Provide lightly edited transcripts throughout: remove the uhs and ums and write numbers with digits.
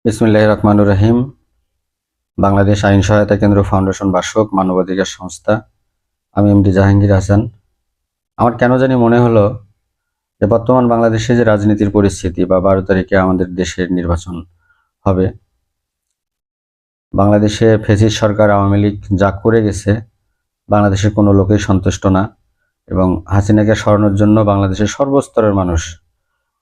বিসমিল্লাহির রহমানির রহিম। বাংলাদেশ আইন সহায়তা কেন্দ্র ফাউন্ডেশন বাসক মানবাধিকার সংস্থা। আমি এমডি জাহাঙ্গীর হাসান। আমার কেন জানি মনে হলো যে বর্তমান বাংলাদেশে যে রাজনীতির পরিস্থিতি বা 12 তারিখে আমাদের দেশের নির্বাচন হবে, বাংলাদেশে ফ্যাসিস্ট সরকার আওয়ামী লীগ যা করে গেছে বাংলাদেশের কোনো লোকেই সন্তুষ্ট না, এবং হাসিনাকে সরানোর জন্য বাংলাদেশের সর্বস্তরের মানুষ,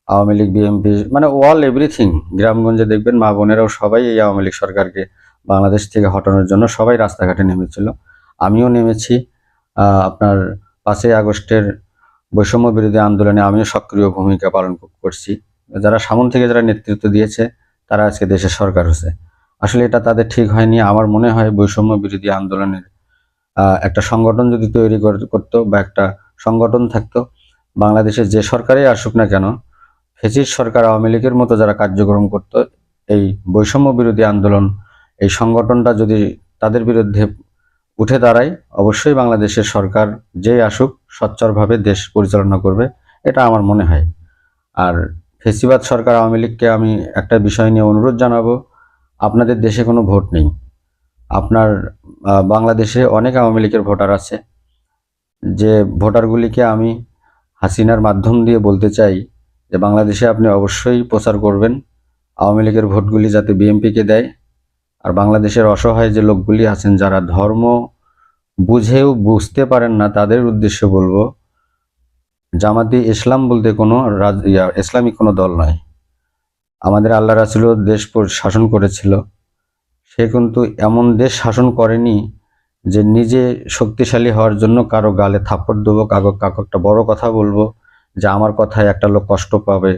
আওয়ামী লীগ, বিএনপি, মানে অল এভরিথিং, গ্রামগঞ্জে দেখবেন মা বোনেরাও সবাই এই আওয়ামী লীগ সরকারকে বাংলাদেশ থেকে হটানোর জন্য সবাই রাস্তাঘাটে নেমেছিল। আমিও নেমেছি। আপনার 5ই আগস্টের বৈষম্য বিরোধী আন্দোলনে আমিও সক্রিয় ভূমিকা পালন করছি। যারা সামন থেকে যারা নেতৃত্ব দিয়েছে তারা আজকে দেশের সরকার হচ্ছে। আসলে এটা তাদের ঠিক হয়নি। আমার মনে হয় বৈষম্য বিরোধী আন্দোলনের একটা সংগঠন যদি তৈরি করতো বা একটা সংগঠন থাকতো, বাংলাদেশের যে সরকারই আসুক না কেন, ফ্যাসিস্ট সরকার আওয়ামী লীগের মতো যারা কার্যক্রম করত, এই বৈষম্য বিরোধী আন্দোলন, এই সংগঠনটা যদি তাদের বিরুদ্ধে উঠে দাঁড়ায়, অবশ্যই বাংলাদেশের সরকার যেই আসুক সচ্চরভাবে দেশ পরিচালনা করবে, এটা আমার মনে হয়। আর ফ্যাসিবাদ সরকার আওয়ামী লীগকে আমি একটা বিষয় নিয়ে অনুরোধ জানাবো। আপনাদের দেশে কোনো ভোট নেই। আপনার বাংলাদেশে অনেক আওয়ামী লীগের ভোটার আছে। যে ভোটারগুলিকে আমি হাসিনার মাধ্যম দিয়ে বলতে চাই যে বাংলাদেশে আপনি অবশ্যই প্রচার করবেন আওয়ামী লীগের ভোটগুলি যাতে বিএনপিকে দেয়। আর বাংলাদেশের অসহায় যে লোকগুলি আছেন যারা ধর্ম বুঝেও বুঝতে পারেন না, তাদের উদ্দেশ্যে বলবো, জামাতি ইসলাম বলতে কোনো ইসলামিক কোনো দল নয়। আমাদের আল্লাহ রাসূলও দেশ শাসন করেছিল। সে কিন্তু এমন দেশ শাসন করেনি যে নিজে শক্তিশালী হওয়ার জন্য কারো গালে থাপ্পড় দেবো, কারো একটা বড় কথা বলবো, যে আমার কথায় একটা লোক কষ্ট পাবে।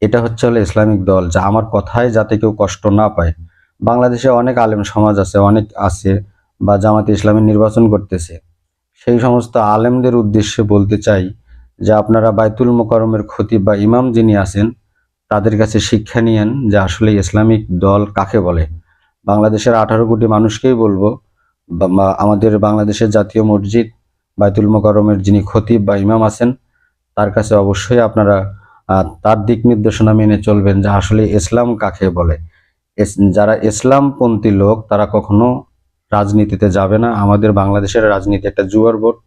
এটা হলো ইসলামিক দল, যা আমার কথায় যাতে কেউ কষ্ট না পায়। বাংলাদেশে অনেক আলেম সমাজ আছে, অনেক আছে, বা জামাতে ইসলামী নির্বাচন করতেছে। সেই সমস্ত আলেমদের উদ্দেশ্যে বলতে চাই যে আপনারা বাইতুল মোকাররমের খতিব বা ইমাম যিনি আছেন তাদের কাছে শিক্ষা নিয়েন যে আসলে ইসলামিক দল কাকে বলে। বাংলাদেশের 18 কোটি মানুষকেই বলবো, বা আমাদের বাংলাদেশের জাতীয় মসজিদ বাইতুল মোকাররমের যিনি খতিব বা ইমাম আছেন তার কাছে অবশ্যই আপনারা তার দিক নির্দেশনা মেনে চলবেন যে আসলে ইসলাম কাকে বলে। যারা ইসলামপন্থী লোক তারা কখনো রাজনীতিতে যাবে না। আমাদের বাংলাদেশের রাজনীতি একটা জুয়ার বোর্ড।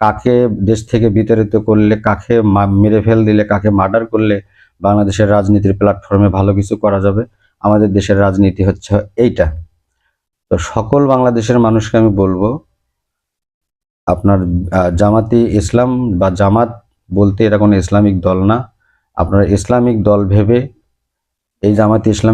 কাকে দেশ থেকে বিতাড়িত করলে, কাকে মেরে ফেল দিলে, কাকে মার্ডার করলে বাংলাদেশের রাজনীতির প্ল্যাটফর্মে ভালো কিছু করা যাবে, আমাদের দেশের রাজনীতি হচ্ছে এইটা। তো সকল বাংলাদেশের মানুষকে আমি বলবো, আপনার জামাতি ইসলাম বা জামাত বলতে এটা কোনো ইসলামিক দল না। আপনারা ইসলামিক দল ভেবে এই জামাতি ইসলাম